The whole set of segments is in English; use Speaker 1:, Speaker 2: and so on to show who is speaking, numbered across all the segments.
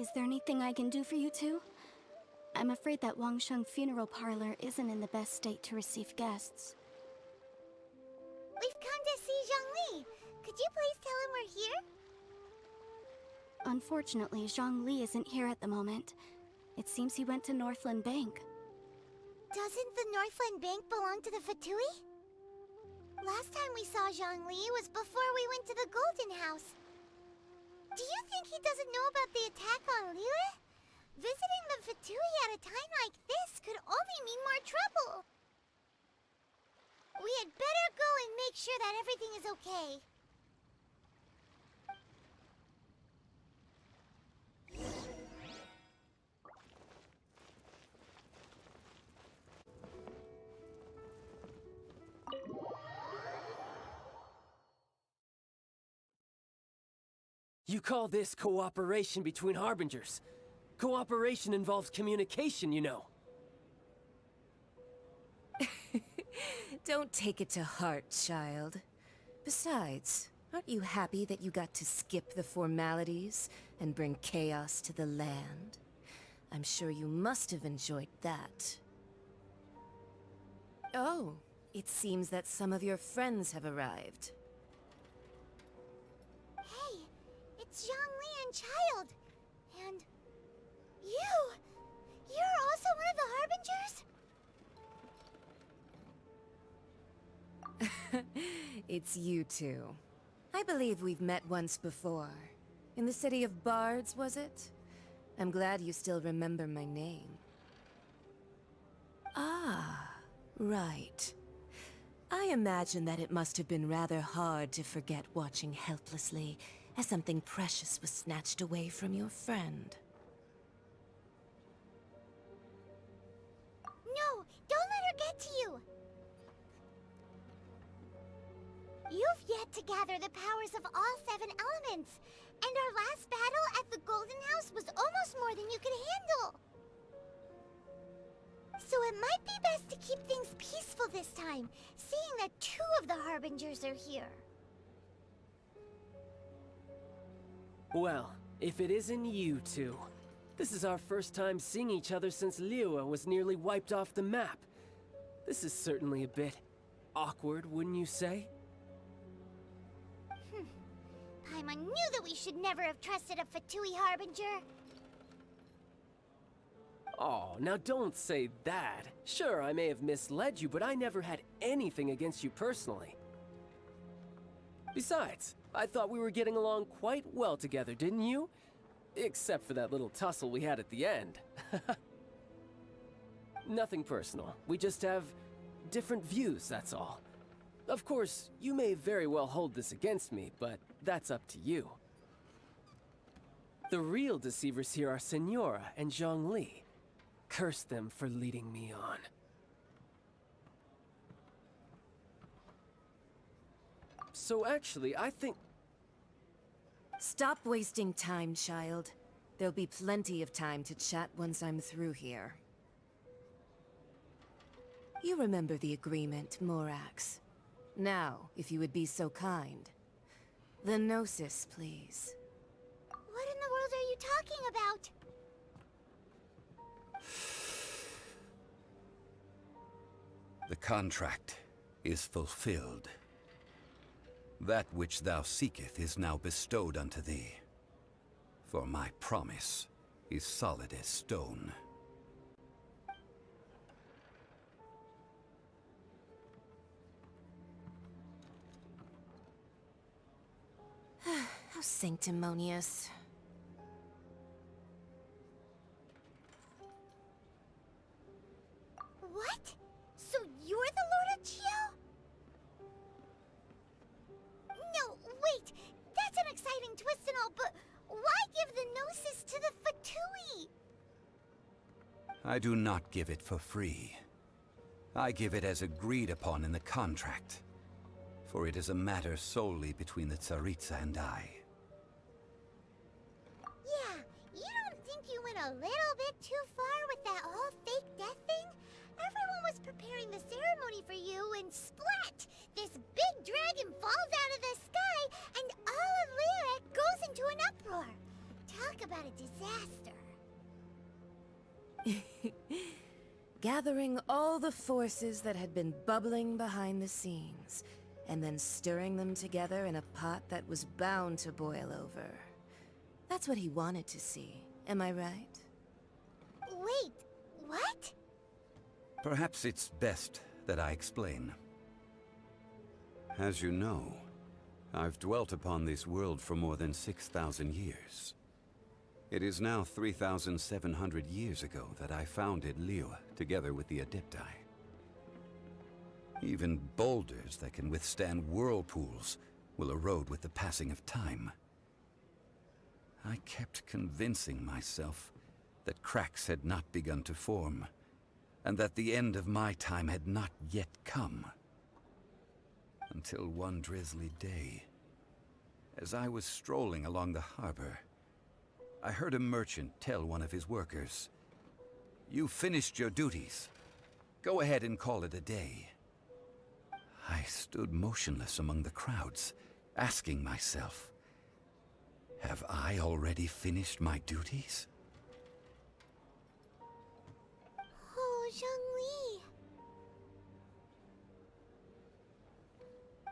Speaker 1: Is there anything I can do for you two? I'm afraid that Wangsheng funeral parlor isn't in the best state to receive guests.
Speaker 2: We've come to see Zhongli. Could you please tell him we're here?
Speaker 1: Unfortunately, Zhongli isn't here at the moment. It seems he went to Northland Bank.
Speaker 2: Doesn't the Northland Bank belong to the Fatui? Last time we saw Zhongli was before we went to the Golden House. Do you think he doesn't know about the attack on Liyue? Visiting the Fatui at a time like this could only mean more trouble. We had better go and make sure that everything is okay.
Speaker 3: You call this cooperation between Harbingers? Cooperation involves communication, you know.
Speaker 4: Don't take it to heart, child. Besides, aren't you happy that you got to skip the formalities and bring chaos to the land? I'm sure you must have enjoyed that. Oh, it seems that some of your friends have arrived.
Speaker 2: Hey, it's Zhongli and Child. And you! You're also one of the Harbingers?
Speaker 4: It's you two. I believe we've met once before. In the city of Bards, was it? I'm glad you still remember my name. Ah, right. I imagine that it must have been rather hard to forget watching helplessly as something precious was snatched away from your friend.
Speaker 2: No, don't let her get to you! You've yet to gather the powers of all 7 elements, and our last battle at the Golden House was almost more than you could handle. So it might be best to keep things peaceful this time, seeing that 2 of the Harbingers are here.
Speaker 3: Well, if it isn't you two. This is our first time seeing each other since Liyue was nearly wiped off the map. This is certainly a bit awkward, wouldn't you say?
Speaker 2: Paimon knew that we should never have trusted a Fatui Harbinger.
Speaker 3: Oh, now don't say that. Sure, I may have misled you, but I never had anything against you personally. Besides, I thought we were getting along quite well together, didn't you? Except for that little tussle we had at the end. Nothing personal. We just have different views, that's all. Of course, you may very well hold this against me, but that's up to you. The real deceivers here are Senora and Zhongli. Curse them for leading me on. So actually, I think...
Speaker 4: Stop wasting time, child. There'll be plenty of time to chat once I'm through here. You remember the agreement, Morax. Now, if you would be so kind. The Gnosis, please.
Speaker 2: What in the world are you talking about?
Speaker 5: The contract is fulfilled. That which thou seeketh is now bestowed unto thee. For my promise is solid as stone.
Speaker 4: How sanctimonious.
Speaker 2: What? So you're the Lord of Chio? No, wait! That's an exciting twist and all, but why give the Gnosis to the Fatui?
Speaker 5: I do not give it for free. I give it as agreed upon in the contract. For it is a matter solely between the Tsaritsa and I.
Speaker 2: Yeah, you don't think you went a little bit too far with that whole fake death thing? Everyone was preparing the ceremony for you and splat! This big dragon falls out of the sky and all of Liyue goes into an uproar. Talk about a disaster.
Speaker 4: gathering all the forces that had been bubbling behind the scenes, and then stirring them together in a pot that was bound to boil over. That's what he wanted to see, am I right?
Speaker 2: Wait, what?
Speaker 5: Perhaps it's best that I explain. As you know, I've dwelt upon this world for more than 6,000 years. It is now 3,700 years ago that I founded Liyue together with the Adepti. Even boulders that can withstand whirlpools will erode with the passing of time. I kept convincing myself that cracks had not begun to form, and that the end of my time had not yet come. Until one drizzly day, as I was strolling along the harbor, I heard a merchant tell one of his workers, "You've finished your duties. Go ahead and call it a day." I stood motionless among the crowds, asking myself, have I already finished my duties?
Speaker 2: Oh, Zhongli.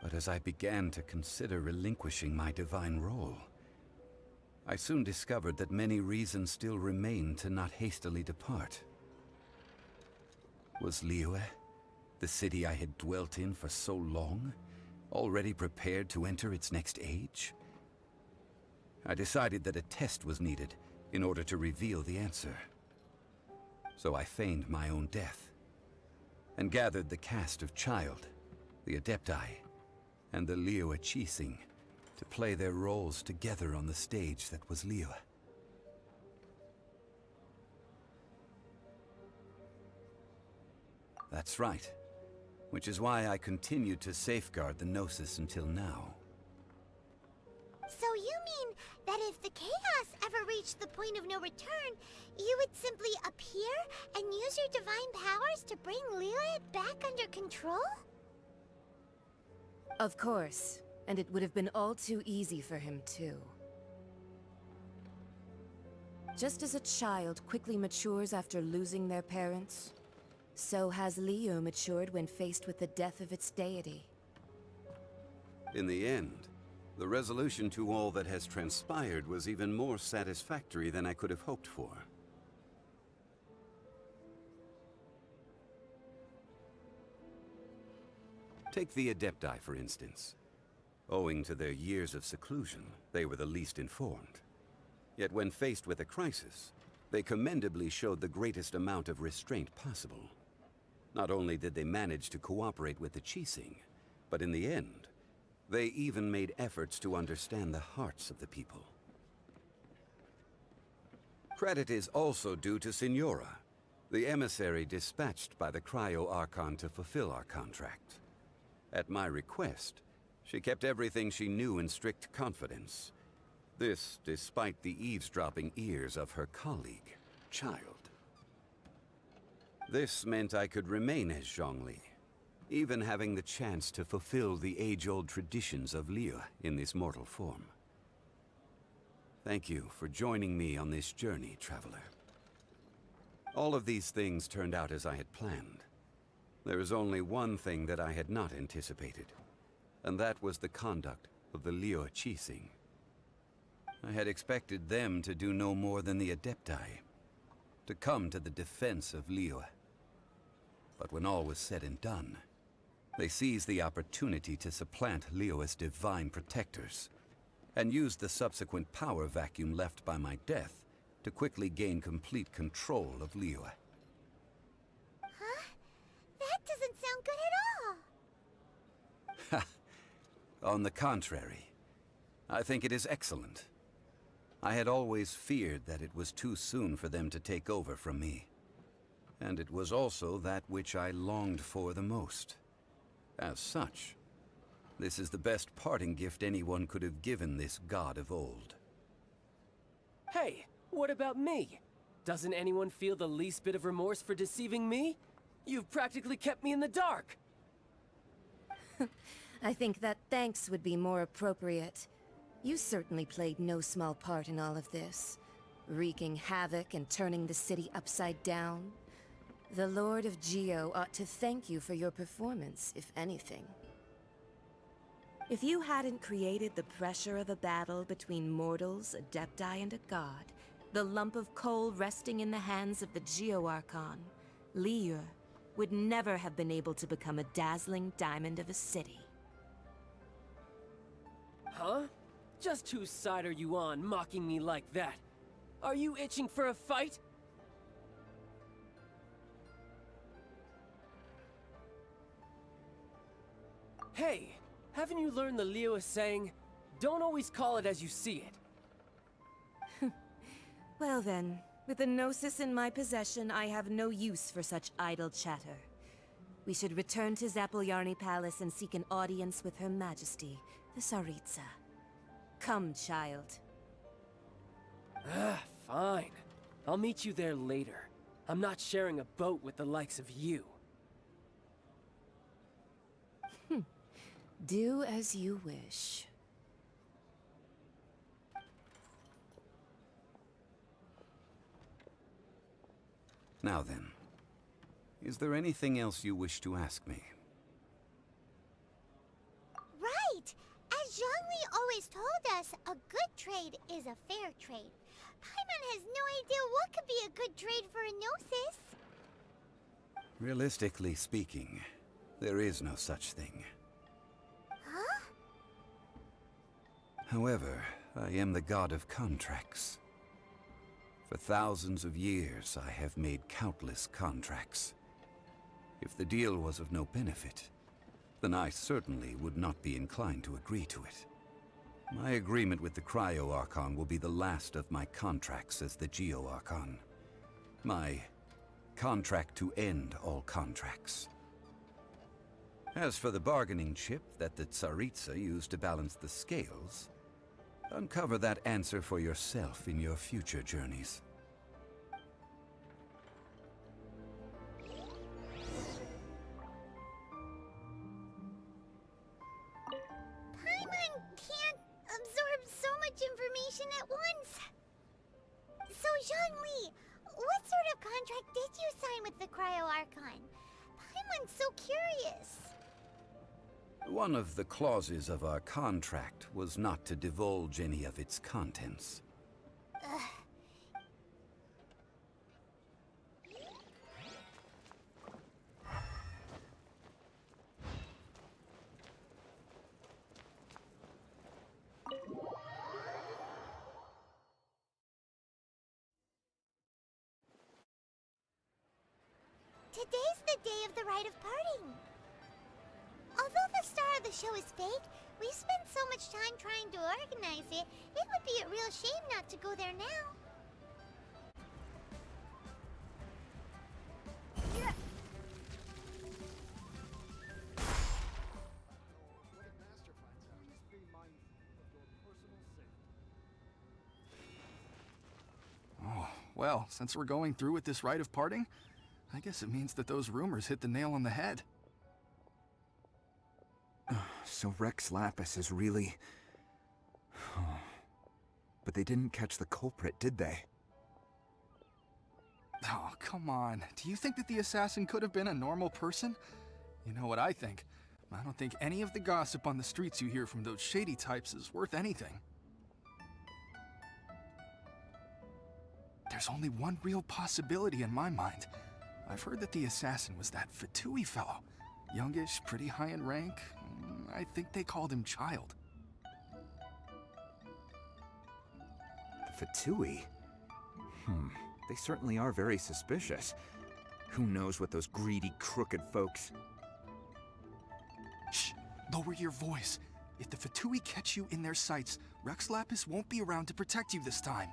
Speaker 5: But as I began to consider relinquishing my divine role, I soon discovered that many reasons still remained to not hastily depart. Was Liyue, the city I had dwelt in for so long, already prepared to enter its next age? I decided that a test was needed in order to reveal the answer. So I feigned my own death, and gathered the cast of Child, the Adepti, and the Liyue Chising to play their roles together on the stage that was Liyue. That's right, which is why I continued to safeguard the Gnosis until now.
Speaker 2: So you mean that if the chaos ever reached the point of no return, you would simply appear and use your divine powers to bring Liyue back under control?
Speaker 4: Of course, and it would have been all too easy for him too. Just as a child quickly matures after losing their parents, so has Liyue matured when faced with the death of its deity.
Speaker 5: In the end, the resolution to all that has transpired was even more satisfactory than I could have hoped for. Take the Adepti, for instance. Owing to their years of seclusion, they were the least informed. Yet when faced with a crisis, they commendably showed the greatest amount of restraint possible. Not only did they manage to cooperate with the Chising, but in the end, they even made efforts to understand the hearts of the people. Credit is also due to Signora, the emissary dispatched by the Cryo Archon to fulfill our contract. At my request, she kept everything she knew in strict confidence. This despite the eavesdropping ears of her colleague, Child. This meant I could remain as Zhongli, even having the chance to fulfill the age-old traditions of Liyue in this mortal form. Thank you for joining me on this journey, traveler. All of these things turned out as I had planned. There is only one thing that I had not anticipated, and that was the conduct of the Liyue Chising. I had expected them to do no more than the Adepti, to come to the defense of Liyue. But when all was said and done, they seized the opportunity to supplant Liyue as divine protectors, and used the subsequent power vacuum left by my death to quickly gain complete control of Liyue.
Speaker 2: Huh? That doesn't sound good at all.
Speaker 5: On the contrary, I think it is excellent. I had always feared that it was too soon for them to take over from me. And it was also that which I longed for the most. As such, this is the best parting gift anyone could have given this god of old.
Speaker 3: Hey, what about me? Doesn't anyone feel the least bit of remorse for deceiving me? You've practically kept me in the dark!
Speaker 4: I think that thanks would be more appropriate. You certainly played no small part in all of this, wreaking havoc and turning the city upside down. The Lord of Geo ought to thank you for your performance, if anything. If you hadn't created the pressure of a battle between mortals, adepti, and a god, the lump of coal resting in the hands of the Geo-Archon, Liyue, would never have been able to become a dazzling diamond of a city.
Speaker 3: Huh? Just whose side are you on, mocking me like that? Are you itching for a fight? Hey, haven't you learned the Liyue saying, don't always call it as you see it?
Speaker 4: Well then, with the Gnosis in my possession, I have no use for such idle chatter. We should return to Zapoljarny Palace and seek an audience with Her Majesty, the Tsaritsa. Come, child.
Speaker 3: Fine. I'll meet you there later. I'm not sharing a boat with the likes of you.
Speaker 4: Do as you wish.
Speaker 5: Now then, is there anything else you wish to ask me?
Speaker 2: Right! As Zhongli always told us, a good trade is a fair trade. Paimon has no idea what could be a good trade for a Gnosis.
Speaker 5: Realistically speaking, there is no such thing.
Speaker 2: Huh?
Speaker 5: However, I am the god of contracts. For thousands of years, I have made countless contracts. If the deal was of no benefit, then I certainly would not be inclined to agree to it. My agreement with the Cryo Archon will be the last of my contracts as the Geo Archon. My contract to end all contracts. As for the bargaining chip that the Tsaritsa used to balance the scales, uncover that answer for yourself in your future journeys.
Speaker 2: Paimon can't absorb so much information at once. So, Zhongli, what sort of contract did you sign with the Cryo Archon? Paimon's so curious.
Speaker 5: One of the clauses of our contract was not to divulge any of its contents.
Speaker 2: Today's the day of the rite of parting. Although the star of the show is fake, we've spent so much time trying to organize it, it would be a real shame not to go there now.
Speaker 6: Oh, well, since we're going through with this rite of parting, I guess it means that those rumors hit the nail on the head.
Speaker 7: So Rex Lapis is really... But they didn't catch the culprit, did they?
Speaker 6: Oh, come on. Do you think that the assassin could have been a normal person? You know what I think. I don't think any of the gossip on the streets you hear from those shady types is worth anything. There's only one real possibility in my mind. I've heard that the assassin was that Fatui fellow. Youngish, pretty high in rank. I think they called him Child.
Speaker 7: The Fatui? They certainly are very suspicious. Who knows what those greedy, crooked folks...
Speaker 6: Shh! Lower your voice. If the Fatui catch you in their sights, Rex Lapis won't be around to protect you this time.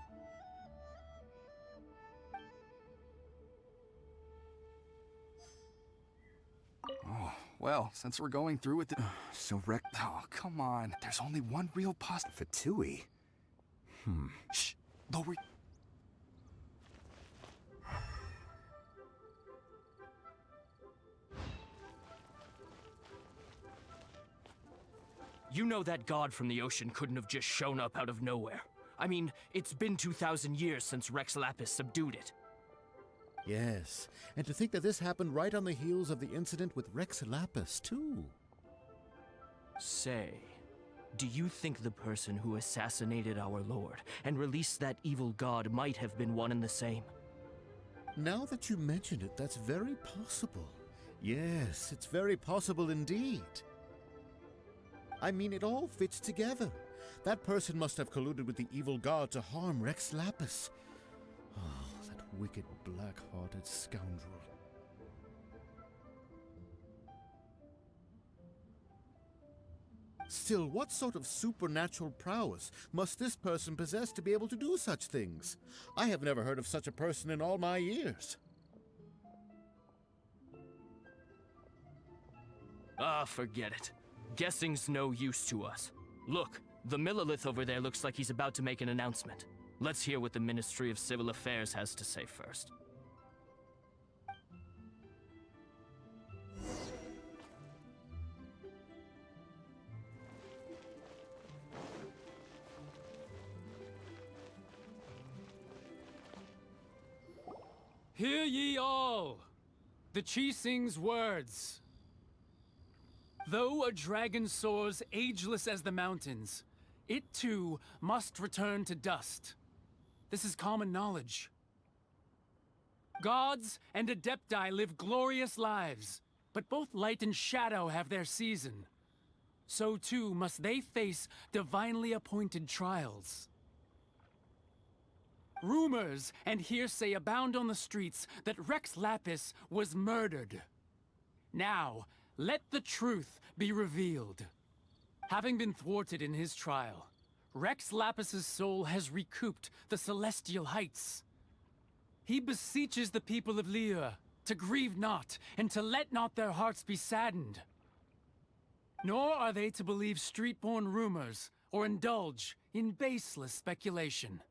Speaker 6: Oh, well, since we're going through with it...
Speaker 7: So Rex...
Speaker 6: Oh, come on. There's only one real
Speaker 7: Fatui?
Speaker 6: Shh! Lower...
Speaker 8: You know that god from the ocean couldn't have just shown up out of nowhere. I mean, it's been 2,000 years since Rex Lapis subdued it.
Speaker 9: Yes, and to think that this happened right on the heels of the incident with Rex Lapis, too.
Speaker 8: Say, do you think the person who assassinated our lord and released that evil god might have been one and the same?
Speaker 9: Now that you mention it, that's very possible. Yes, it's very possible indeed. I mean, it all fits together. That person must have colluded with the evil god to harm Rex Lapis. Oh, that wicked, black-hearted scoundrel. Still, what sort of supernatural prowess must this person possess to be able to do such things? I have never heard of such a person in all my years.
Speaker 8: Ah, forget it. Guessing's no use to us. Look, the Millilith over there looks like he's about to make an announcement. Let's hear what the Ministry of Civil Affairs has to say first.
Speaker 10: Hear ye all, the Chising's words. Though a dragon soars ageless as the mountains, it too must return to dust. This is common knowledge. Gods and Adepti live glorious lives, but both light and shadow have their season. So too must they face divinely appointed trials. Rumors and hearsay abound on the streets that Rex Lapis was murdered. Now, let the truth be revealed. Having been thwarted in his trial, Rex Lapis's soul has recouped the celestial heights. He beseeches the people of Liyue to grieve not and to let not their hearts be saddened. Nor are they to believe street-born rumors or indulge in baseless speculation.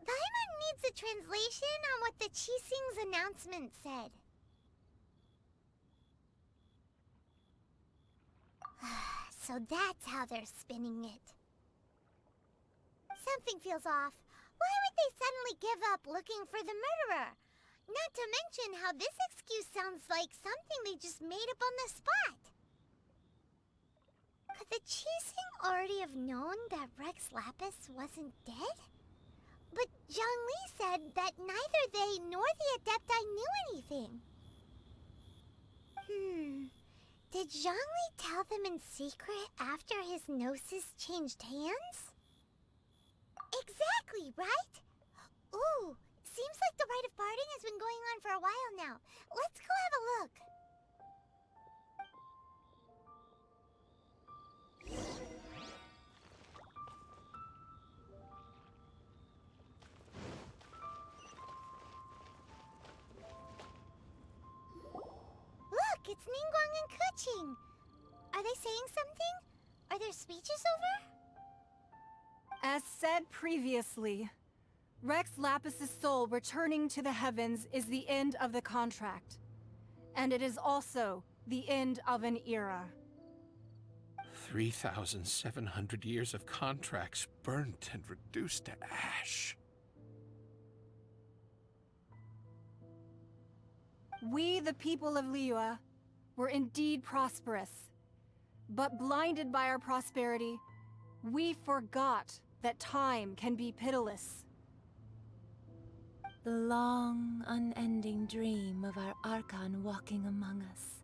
Speaker 2: Paimon needs a translation on what the Chising's announcement said. So that's how they're spinning it. Something feels off. Why would they suddenly give up looking for the murderer? Not to mention how this excuse sounds like something they just made up on the spot. Could the Chising already have known that Rex Lapis wasn't dead? But Zhongli said that neither they nor the Adepti knew anything. Did Zhongli tell them in secret after his gnosis changed hands? Exactly, right? Ooh, seems like the rite of parting has been going on for a while now. Let's go have a look. Look, it's Ningguang and Keqing. Are they saying something? Are their speeches over?
Speaker 11: As said previously, Rex Lapis's soul returning to the heavens is the end of the contract. And it is also the end of an era.
Speaker 12: 3,700 years of contracts burnt and reduced to ash.
Speaker 11: We, the people of Liyue, were indeed prosperous. But blinded by our prosperity, we forgot that time can be pitiless.
Speaker 13: The long, unending dream of our Archon walking among us.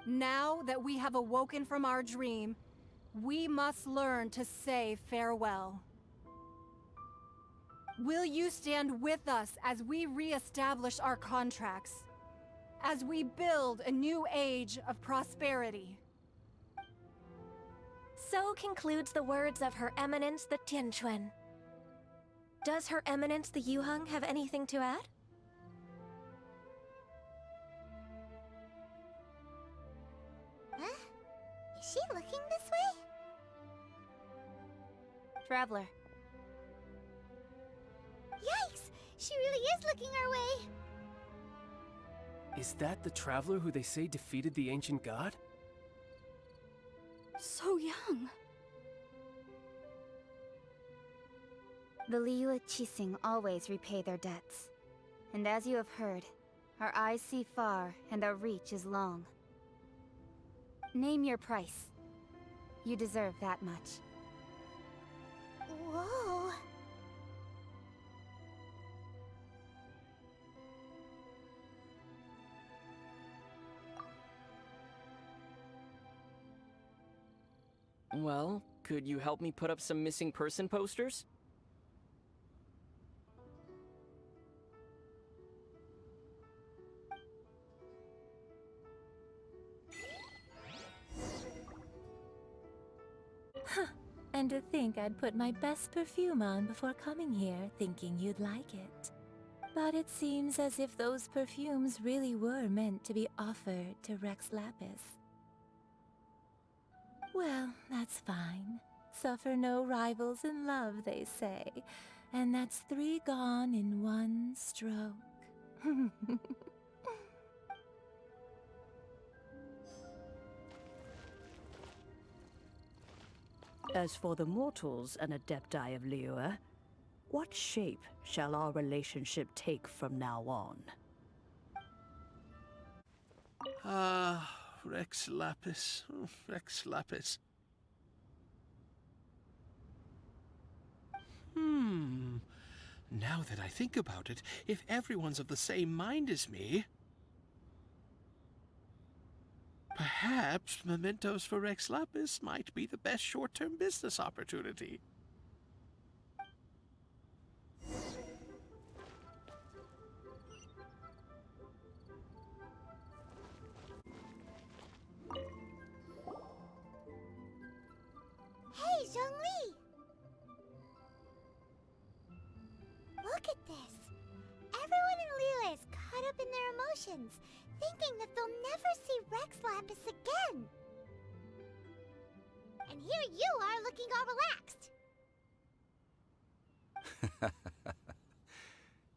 Speaker 11: Now that we have awoken from our dream, we must learn to say farewell. Will you stand with us as we re-establish our contracts? As we build a new age of prosperity?
Speaker 14: So concludes the words of Her Eminence the Tianquan. Does Her Eminence the Yuheng have anything to add?
Speaker 2: Huh? Is she looking this way?
Speaker 14: Traveler.
Speaker 2: Yikes! She really is looking our way!
Speaker 3: Is that the traveler who they say defeated the ancient god?
Speaker 1: So young.
Speaker 15: The Liyue Qixing always repay their debts. And as you have heard, our eyes see far and our reach is long. Name your price. You deserve that much.
Speaker 2: Whoa.
Speaker 3: Well, could you help me put up some missing person posters?
Speaker 13: And to think I'd put my best perfume on before coming here, thinking you'd like it. But it seems as if those perfumes really were meant to be offered to Rex Lapis. Well, that's fine. Suffer no rivals in love, they say. And that's 3 gone in 1 stroke.
Speaker 16: As for the mortals and Adepti of Liyue, what shape shall our relationship take from now on?
Speaker 12: Rex Lapis. Rex Lapis. Now that I think about it, if everyone's of the same mind as me, perhaps mementos for Rex Lapis might be the best short-term business opportunity.
Speaker 2: Hey, Zhongli! Look at this. Everyone in Liyue is caught up in their emotions, thinking that they'll never see Rex Lapis again. And here you are looking all relaxed.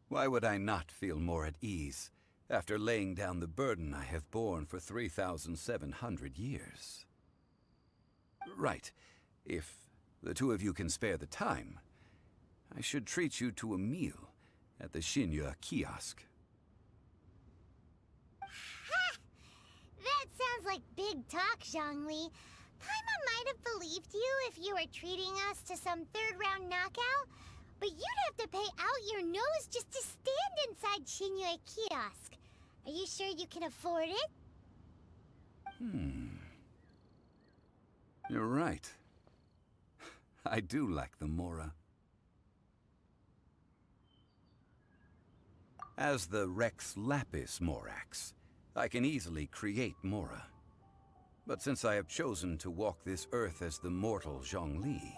Speaker 5: Why would I not feel more at ease after laying down the burden I have borne for 3,700 years? Right. If the two of you can spare the time, I should treat you to a meal at the Shinya kiosk.
Speaker 2: Ha! That sounds like big talk, Zhongli. Paimon might have believed you if you were treating us to some third-round knockout, but you'd have to pay out your nose just to stand inside Shinya kiosk. Are you sure you can afford it?
Speaker 5: You're right. I do lack the Mora. As the Rex Lapis Morax, I can easily create Mora. But since I have chosen to walk this earth as the mortal Zhongli,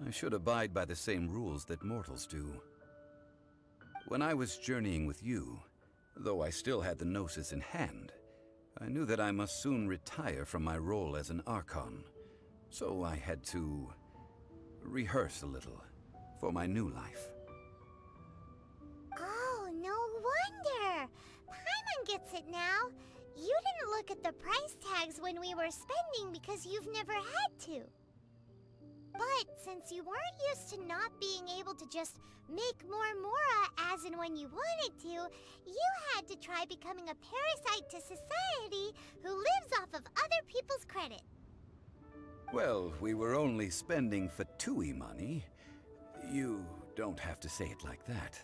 Speaker 5: I should abide by the same rules that mortals do. When I was journeying with you, though I still had the Gnosis in hand, I knew that I must soon retire from my role as an Archon, so I had to rehearse a little for my new life.
Speaker 2: Oh, no wonder! Paimon gets it now. You didn't look at the price tags when we were spending because you've never had to. But since you weren't used to not being able to just make more Mora as and when you wanted to, you had to try becoming a parasite to society who lives off of other people's credit.
Speaker 5: Well, we were only spending Fatui money. You don't have to say it like that.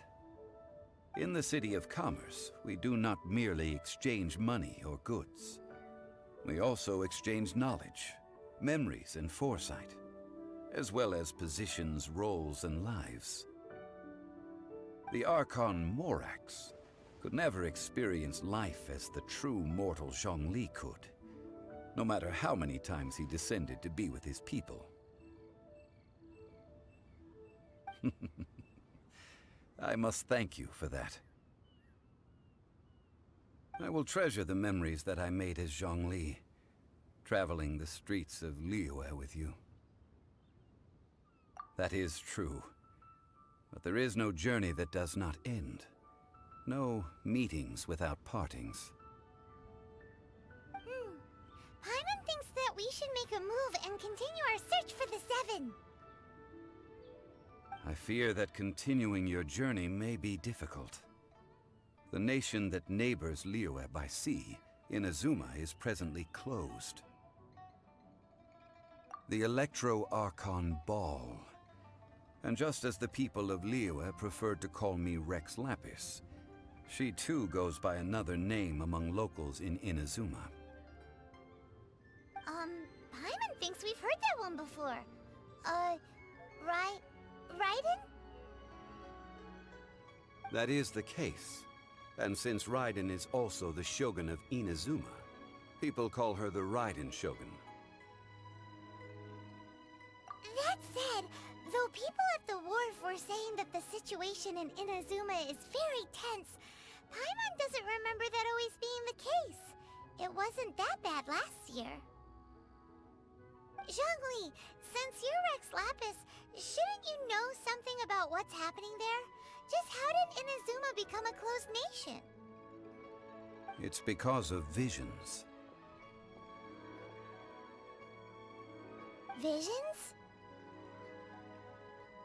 Speaker 5: In the City of Commerce, we do not merely exchange money or goods. We also exchange knowledge, memories, and foresight, as well as positions, roles, and lives. The Archon Morax could never experience life as the true mortal Zhongli could, no matter how many times he descended to be with his people. I must thank you for that. I will treasure the memories that I made as Zhongli, traveling the streets of Liyue with you. That is true. But there is no journey that does not end. No meetings without partings.
Speaker 2: Paimon thinks that we should make a move and continue our search for the Seven.
Speaker 5: I fear that continuing your journey may be difficult. The nation that neighbors Liyue by sea, Inazuma, is presently closed. The Electro-Archon Ball. And just as the people of Liyue preferred to call me Rex Lapis, she too goes by another name among locals in Inazuma.
Speaker 2: Paimon thinks we've heard that one before. Raiden?
Speaker 5: That is the case. And since Raiden is also the Shogun of Inazuma, people call her the Raiden Shogun.
Speaker 2: That said, though people at the wharf were saying that the situation in Inazuma is very tense, Paimon doesn't remember that always being the case. It wasn't that bad last year. Zhongli, since you're Rex Lapis, shouldn't you know something about what's happening there? Just how did Inazuma become a closed nation?
Speaker 5: It's because of visions.
Speaker 2: Visions?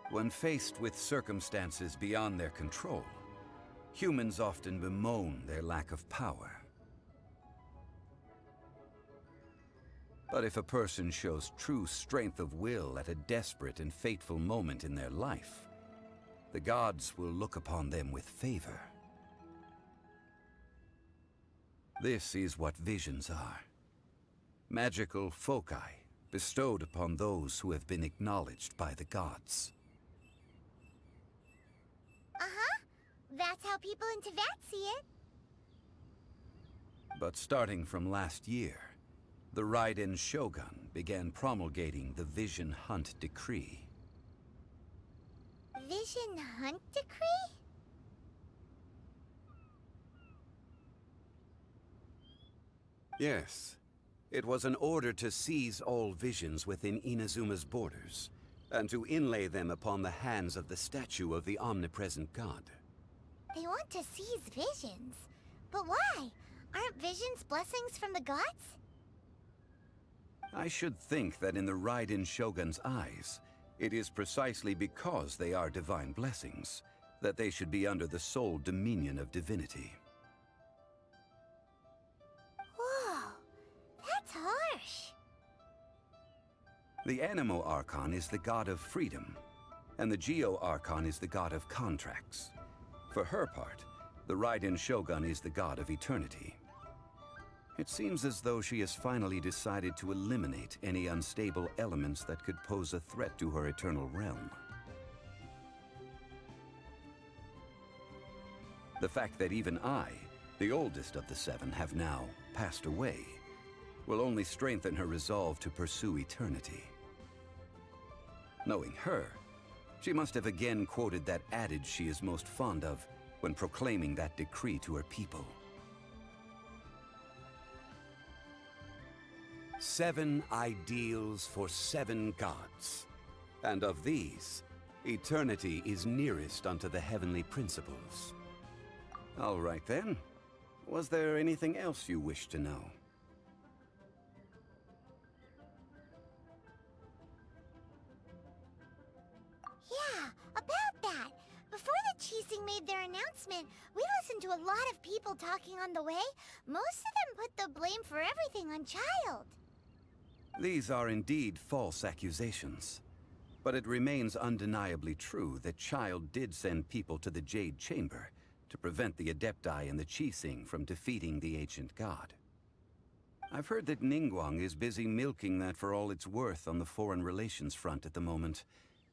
Speaker 5: When faced with circumstances beyond their control, humans often bemoan their lack of power. But if a person shows true strength of will at a desperate and fateful moment in their life, the gods will look upon them with favor. This is what visions are. Magical foci bestowed upon those who have been acknowledged by the gods.
Speaker 2: Uh-huh. That's how people in Teyvat see it.
Speaker 5: But starting from last year, the Raiden Shogun began promulgating the Vision Hunt Decree.
Speaker 2: Vision Hunt Decree?
Speaker 5: Yes. It was an order to seize all visions within Inazuma's borders, and to inlay them upon the hands of the statue of the omnipresent god.
Speaker 2: They want to seize visions. But why? Aren't visions blessings from the gods?
Speaker 5: I should think that in the Raiden Shogun's eyes, it is precisely because they are divine blessings that they should be under the sole dominion of divinity.
Speaker 2: Whoa, that's harsh.
Speaker 5: The Anemo Archon is the god of freedom, and the Geo Archon is the god of contracts. For her part, the Raiden Shogun is the god of eternity. It seems as though she has finally decided to eliminate any unstable elements that could pose a threat to her eternal realm. The fact that even I, the oldest of the seven, have now passed away, will only strengthen her resolve to pursue eternity. Knowing her, she must have again quoted that adage she is most fond of when proclaiming that decree to her people. 7 ideals for 7 gods, and of these, eternity is nearest unto the heavenly principles. All right then. Was there anything else you wish to know?
Speaker 2: Yeah, about that. Before the Chising made their announcement, we listened to a lot of people talking on the way. Most of them put the blame for everything on Child.
Speaker 5: These are indeed false accusations. But it remains undeniably true that Child did send people to the Jade Chamber to prevent the Adepti and the Chising from defeating the ancient god. I've heard that Ningguang is busy milking that for all it's worth on the foreign relations front at the moment,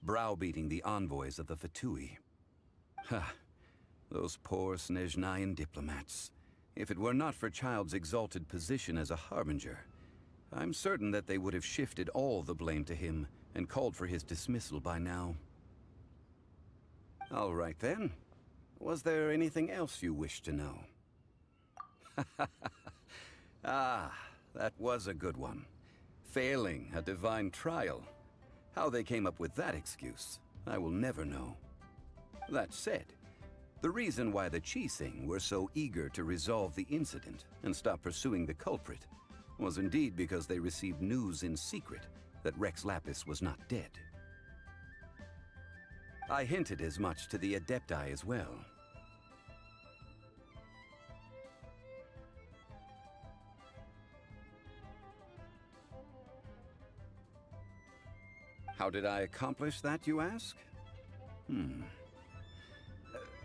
Speaker 5: browbeating the envoys of the Fatui. Ha! Those poor Snezhnayan diplomats. If it were not for Child's exalted position as a harbinger, I'm certain that they would have shifted all the blame to him and called for his dismissal by now. All right then. Was there anything else you wished to know? Ah, that was a good one. Failing a divine trial. How they came up with that excuse, I will never know. That said, the reason why the Chising were so eager to resolve the incident and stop pursuing the culprit was indeed because they received news in secret that Rex Lapis was not dead. I hinted as much to the Adepti as well. How did I accomplish that, you ask?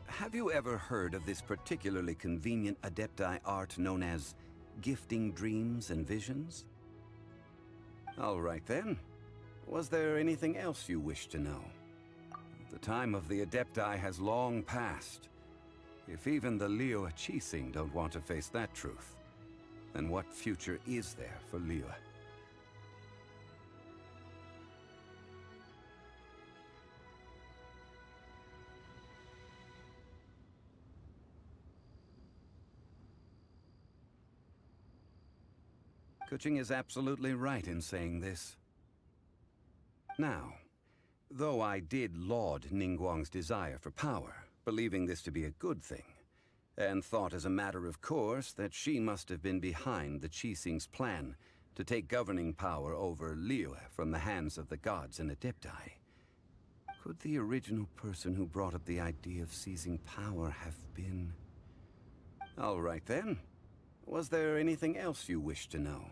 Speaker 5: Have you ever heard of this particularly convenient Adepti art known as gifting dreams and visions? All right then. Was there anything else you wish to know? The time of the Adepti has long passed. If even the Liyue Qixing don't want to face that truth, then what future is there for Liyue? Kuching is absolutely right in saying this. Now, though I did laud Ningguang's desire for power, believing this to be a good thing, and thought as a matter of course that she must have been behind the Qixing's plan to take governing power over Liyue from the hands of the gods and Adepti, could the original person who brought up the idea of seizing power have been... All right then. Was there anything else you wish to know?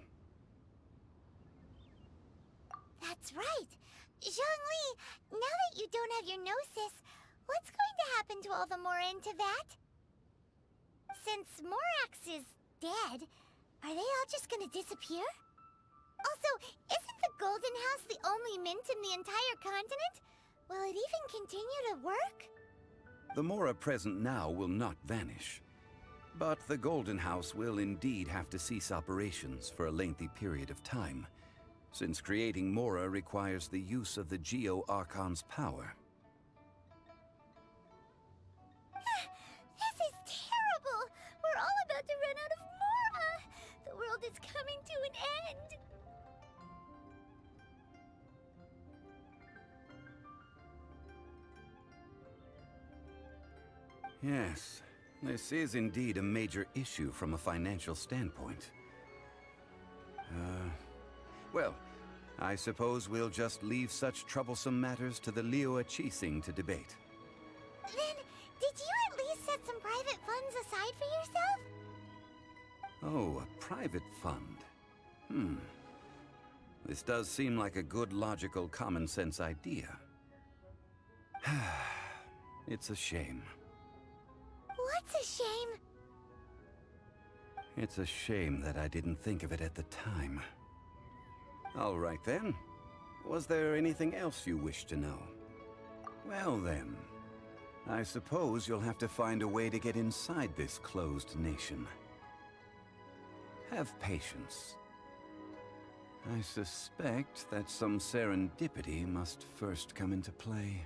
Speaker 2: That's right. Zhongli, now that you don't have your gnosis, what's going to happen to all the Mora in Teyvat? Since Morax is dead, are they all just gonna disappear? Also, isn't the Golden House the only mint in the entire continent? Will it even continue to work?
Speaker 5: The Mora present now will not vanish. But the Golden House will indeed have to cease operations for a lengthy period of time, since creating Mora requires the use of the Geo-Archon's power.
Speaker 2: This is terrible! We're all about to run out of Mora! The world is coming to an end!
Speaker 5: Yes, this is indeed a major issue from a financial standpoint. Well, I suppose we'll just leave such troublesome matters to the Liyue Qixing to debate.
Speaker 2: Then, did you at least set some private funds aside for yourself?
Speaker 5: Oh, a private fund. This does seem like a good, logical, common-sense idea. It's a shame.
Speaker 2: What's a shame?
Speaker 5: It's a shame that I didn't think of it at the time. All right then. Was there anything else you wish to know? Well then, I suppose you'll have to find a way to get inside this closed nation. Have patience. I suspect that some serendipity must first come into play.